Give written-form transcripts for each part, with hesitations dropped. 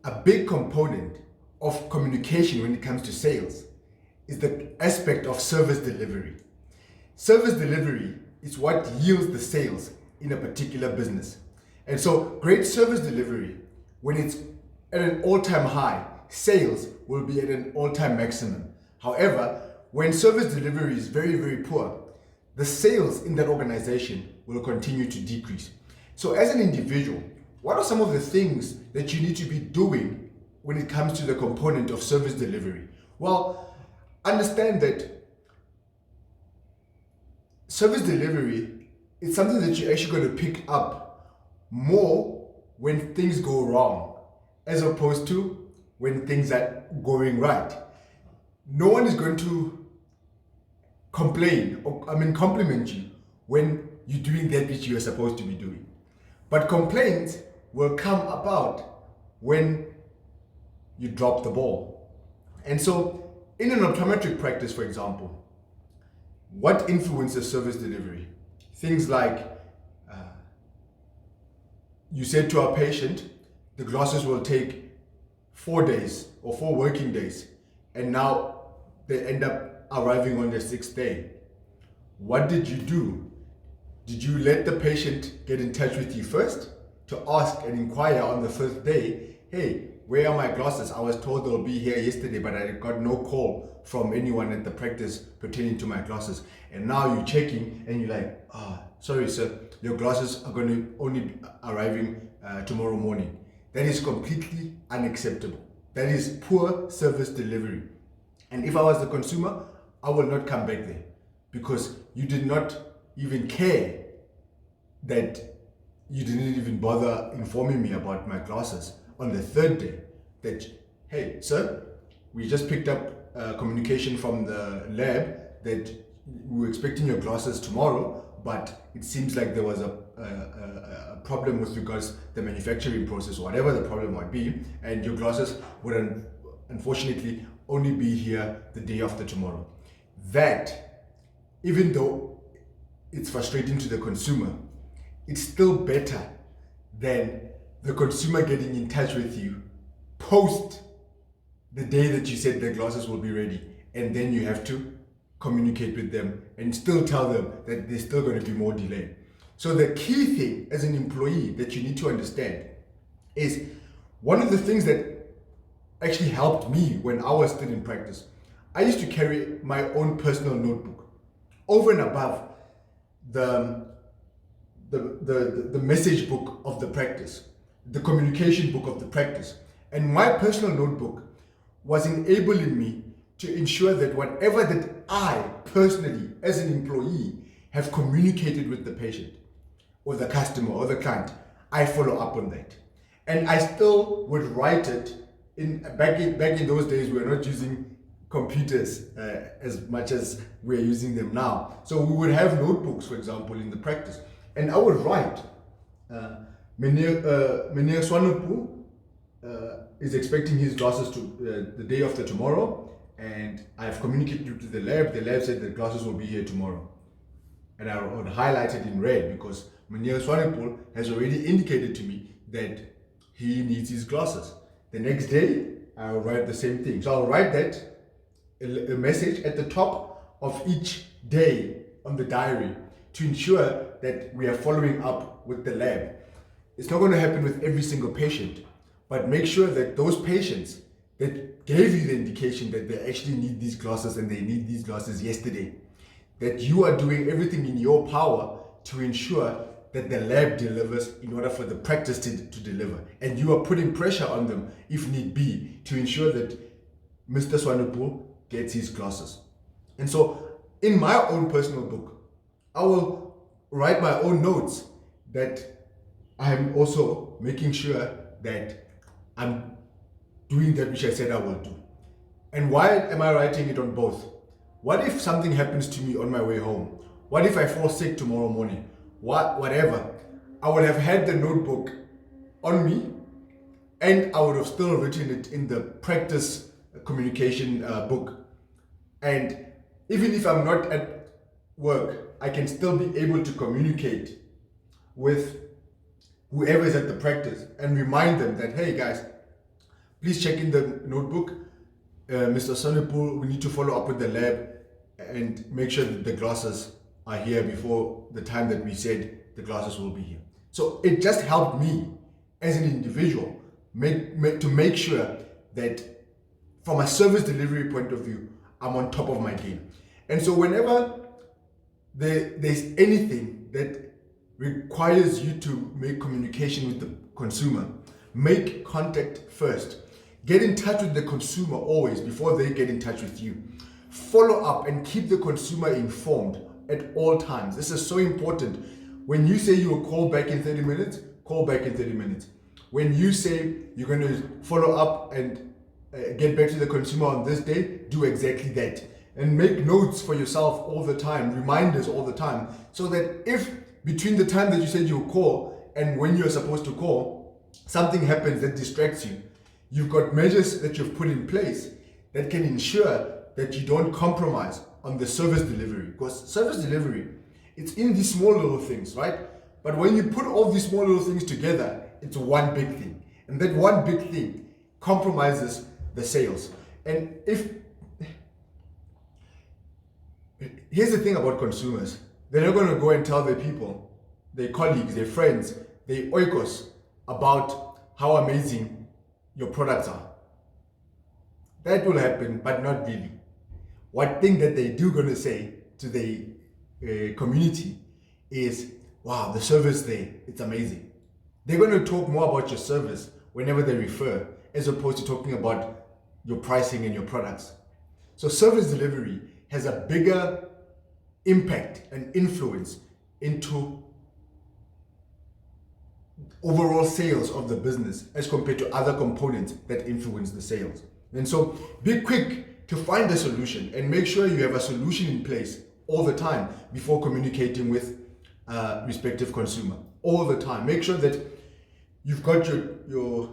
a big component of communication when it comes to sales is the aspect of service delivery. Service delivery is what yields the sales in a particular business. And so great service delivery, when it's at an all-time high, sales will be at an all-time maximum. However, when service delivery is very, very poor, the sales in that organization will continue to decrease. So as an individual, what are some of the things that you need to be doing when it comes to the component of service delivery? Well, understand that service delivery is something that you're actually going to pick up more when things go wrong, as opposed to when things are going right. No one is going to compliment you when you're doing that which you are supposed to be doing. But complaints will come about when you drop the ball. And so in an optometric practice, for example, what influences service delivery? Things like you said to our patient, the glasses will take 4 days or 4 working days, and now they end up arriving on the 6th day. What did you do? Did you let the patient get in touch with you first to ask and inquire on the first day, hey, where are my glasses? I was told they'll be here yesterday, but I got no call from anyone at the practice pertaining to my glasses. And now you're checking and you're like, sorry sir, your glasses are going to only be arriving tomorrow morning. That is completely unacceptable. That is poor service delivery. And if I was the consumer, I will not come back there, because you did not even care, that you didn't even bother informing me about my glasses on the 3rd day, that, hey sir, we just picked up communication from the lab that we were expecting your glasses tomorrow, but it seems like there was a problem with regards to the manufacturing process, whatever the problem might be, and your glasses would unfortunately only be here the day after tomorrow. That, even though it's frustrating to the consumer, it's still better than the consumer getting in touch with you post the day that you said the glasses will be ready, and then you have to communicate with them and still tell them that there's still going to be more delay. So the key thing as an employee that you need to understand is, one of the things that actually helped me when I was still in practice, I used to carry my own personal notebook over and above the message book of the practice, the communication book of the practice. And my personal notebook was enabling me to ensure that whatever that I personally, as an employee, have communicated with the patient or the customer or the client, I follow up on that. And I still would write it back in those days. We were not using computers as much as we're using them now. So we would have notebooks, for example, in the practice. And I would write, Meneer Swanepoel is expecting his glasses to the day after tomorrow, and I have communicated to the lab. The lab said the glasses will be here tomorrow. And I would highlight it in red, because Meneer Swanepoel has already indicated to me that he needs his glasses. The next day, I'll write the same thing. So I'll write that, a message at the top of each day on the diary, to ensure that we are following up with the lab. It's not going to happen with every single patient, but make sure that those patients that gave you the indication that they actually need these glasses and they need these glasses yesterday, that you are doing everything in your power to ensure that the lab delivers in order for the practice to deliver. And you are putting pressure on them, if need be, to ensure that Mr. Swanepoel gets his glasses. And so in my own personal book, I will write my own notes that I'm also making sure that I'm doing that which I said I will do. And why am I writing it on both? What if something happens to me on my way home? What if I fall sick tomorrow morning? Whatever. I would have had the notebook on me, and I would have still written it in the practice communication book. And even if I'm not at work, I can still be able to communicate with whoever is at the practice and remind them that, hey guys, please check in the notebook. Mr. Sonipul, we need to follow up with the lab and make sure that the glasses are here before the time that we said the glasses will be here. So it just helped me as an individual to make sure that from a service delivery point of view, I'm on top of my game. And so whenever there's anything that requires you to make communication with the consumer, make contact first. Get in touch with the consumer always before they get in touch with you. Follow up and keep the consumer informed at all times. This is so important. When you say you will call back in 30 minutes, call back in 30 minutes. When you say you're going to follow up and get back to the consumer on this day, do exactly that. And make notes for yourself all the time, reminders all the time, so that if between the time that you said you'll call and when you're supposed to call, something happens that distracts you, you've got measures that you've put in place that can ensure that you don't compromise on the service delivery. Because service delivery, it's in these small little things, right? But when you put all these small little things together, it's one big thing. And that one big thing compromises the sales. And here's the thing about consumers. They're not going to go and tell their people, their colleagues, their friends, their oikos about how amazing your products are. That will happen, but not really. One thing that they do going to say to the community is, wow, the service there, it's amazing. They're going to talk more about your service whenever they refer, as opposed to talking about your pricing and your products. So service delivery has a bigger impact and influence into overall sales of the business as compared to other components that influence the sales. And so be quick to find a solution and make sure you have a solution in place all the time before communicating with respective consumer. All the time. Make sure that you've got your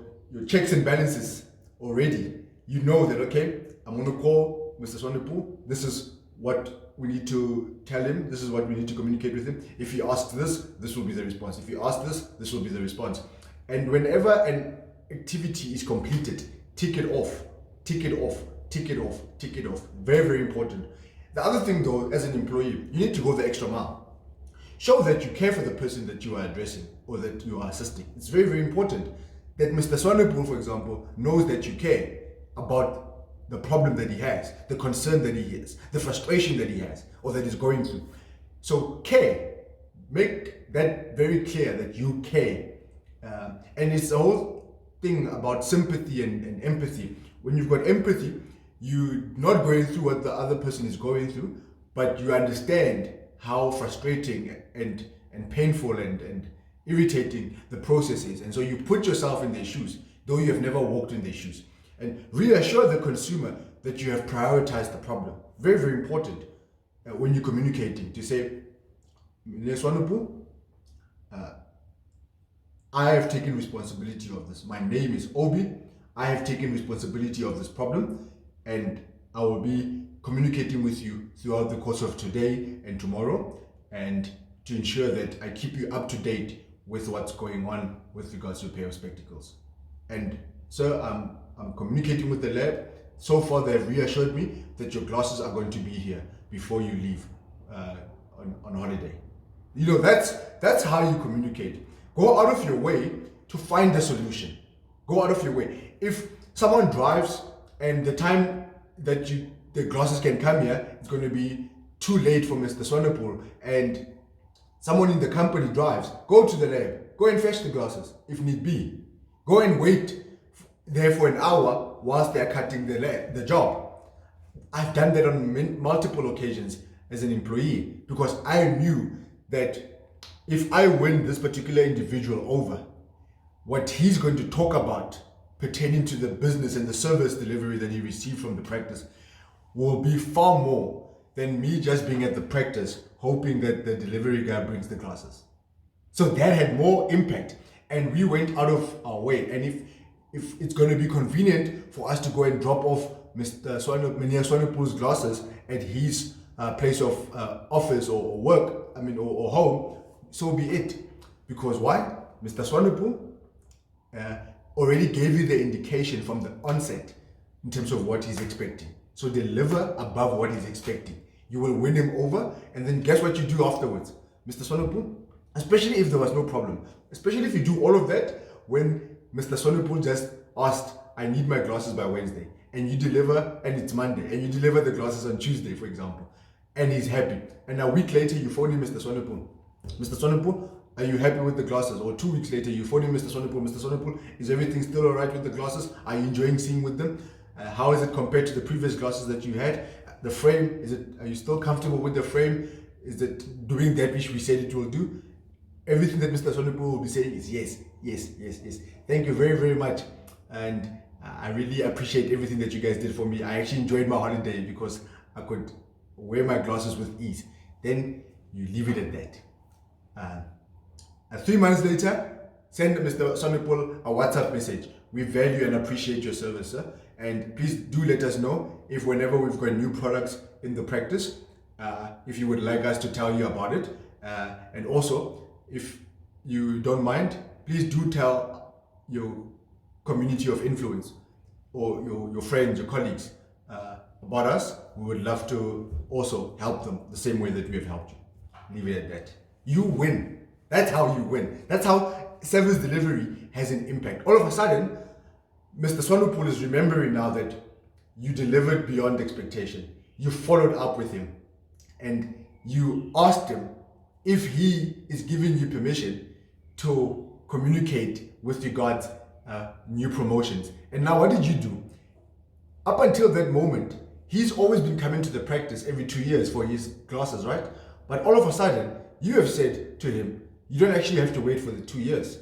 checks and balances already. You know that, okay, I'm going to call Mr. Sonipul. This is what we need to tell him. This is what we need to communicate with him. If he asks this, this will be the response. If he asks this, this will be the response. And whenever an activity is completed, tick it off, tick it off, tick it off, tick it off. Very, very important. The other thing though, as an employee, you need to go the extra mile. Show that you care for the person that you are addressing or that you are assisting. It's very, very important that Mr. Sonipul, for example, knows that you care about the problem that he has, the concern that he has, the frustration that he has or that he's going through. So care, make that very clear that you care. And it's the whole thing about sympathy and empathy. When you've got empathy, you're not going through what the other person is going through, but you understand how frustrating and painful and irritating the process is. And so you put yourself in their shoes, though you have never walked in their shoes. And reassure the consumer that you have prioritized the problem. Very, very important when you're communicating to say, Sonipul, I have taken responsibility of this. My name is Obi. I have taken responsibility of this problem and I will be communicating with you throughout the course of today and tomorrow, and to ensure that I keep you up to date with what's going on with regards to a pair of spectacles. And sir, I'm communicating with the lab. So far they've reassured me that your glasses are going to be here before you leave on holiday. You know, that's how you communicate. Go out of your way to find the solution. Go out of your way. If someone drives and the time that the glasses can come here, it's going to be too late for Mr. Sonipul, and someone in the company drives, go to the lab, go and fetch the glasses if need be. Go and wait there for an hour whilst they're cutting the job. I've done that on multiple occasions as an employee because I knew that if I win this particular individual over, what he's going to talk about pertaining to the business and the service delivery that he received from the practice will be far more than me just being at the practice hoping that the delivery guy brings the glasses. So that had more impact, and we went out of our way. And if it's going to be convenient for us to go and drop off Mr. Sonipul's glasses at his place of office or work, or home, so be it. Because why? Mr. Sonipul already gave you the indication from the onset in terms of what he's expecting. So deliver above what he's expecting. You will win him over, and then guess what you do afterwards, Mr. Sonopul? Especially if there was no problem. Especially if you do all of that when Mr. Sonopul just asked, I need my glasses by Wednesday, and you deliver, and it's Monday, and you deliver the glasses on Tuesday, for example, and he's happy. And a week later, you phone him, Mr. Sonopul. Mr. Sonopul, are you happy with the glasses? Or 2 weeks later, you phone him, Mr. Sonopul. Mr. Sonopul, is everything still all right with the glasses? Are you enjoying seeing with them? How is it compared to the previous glasses that you had? The frame, are you still comfortable with the frame? Is it doing that which we said it will do? Everything that Mr. Sonopul will be saying is yes, yes, yes, yes. Thank you very, very much. And I really appreciate everything that you guys did for me. I actually enjoyed my holiday because I could wear my glasses with ease. Then you leave it at that. 3 months later, send Mr. Sonopul a WhatsApp message. We value and appreciate your service, sir. And please do let us know if whenever we've got new products in the practice, if you would like us to tell you about it. And also, if you don't mind, please do tell your community of influence or your friends, your colleagues about us. We would love to also help them the same way that we have helped you. Leave it at that. You win. That's how you win. That's how service delivery has an impact. All of a sudden, Mr. Sonopul is remembering now that you delivered beyond expectation. You followed up with him and you asked him if he is giving you permission to communicate with regards new promotions. And now what did you do? Up until that moment, he's always been coming to the practice every 2 years for his classes, right? But all of a sudden, you have said to him, you don't actually have to wait for the 2 years.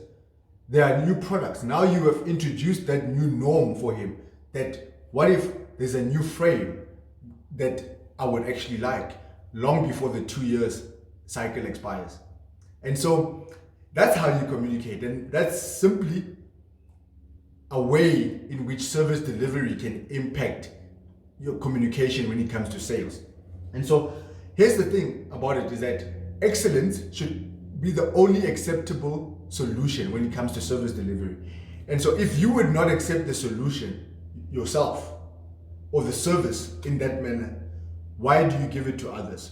There are new products. Now you have introduced that new norm for him. That what if there's a new frame that I would actually like long before the 2 years cycle expires? And so that's how you communicate. And that's simply a way in which service delivery can impact your communication when it comes to sales. And so here's the thing about it is that excellence should be the only acceptable solution when it comes to service delivery. And so if you would not accept the solution yourself or the service in that manner, why do you give it to others?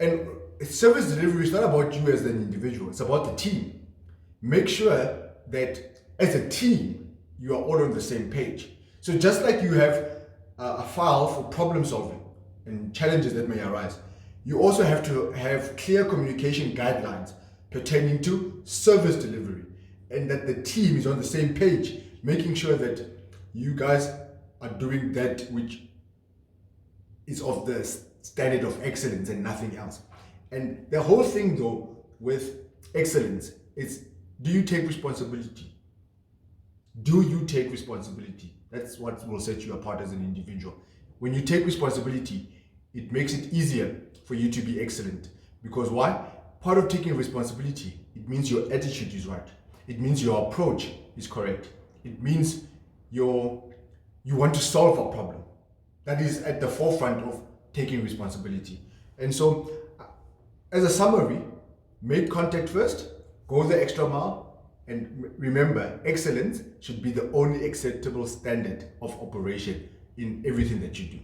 And service delivery is not about you as an individual, it's about the team. Make sure that as a team, you are all on the same page. So just like you have a file for problem solving and challenges that may arise, you also have to have clear communication guidelines pertaining to service delivery, and that the team is on the same page, making sure that you guys are doing that which is of the standard of excellence and nothing else. And the whole thing though with excellence is, do you take responsibility? Do you take responsibility? That's what will set you apart as an individual. When you take responsibility, it makes it easier for you to be excellent. Because why? Part of taking responsibility, it means your attitude is right. It means your approach is correct. It means you want to solve a problem. That is at the forefront of taking responsibility. And so, as a summary, make contact first, go the extra mile, and remember, excellence should be the only acceptable standard of operation in everything that you do.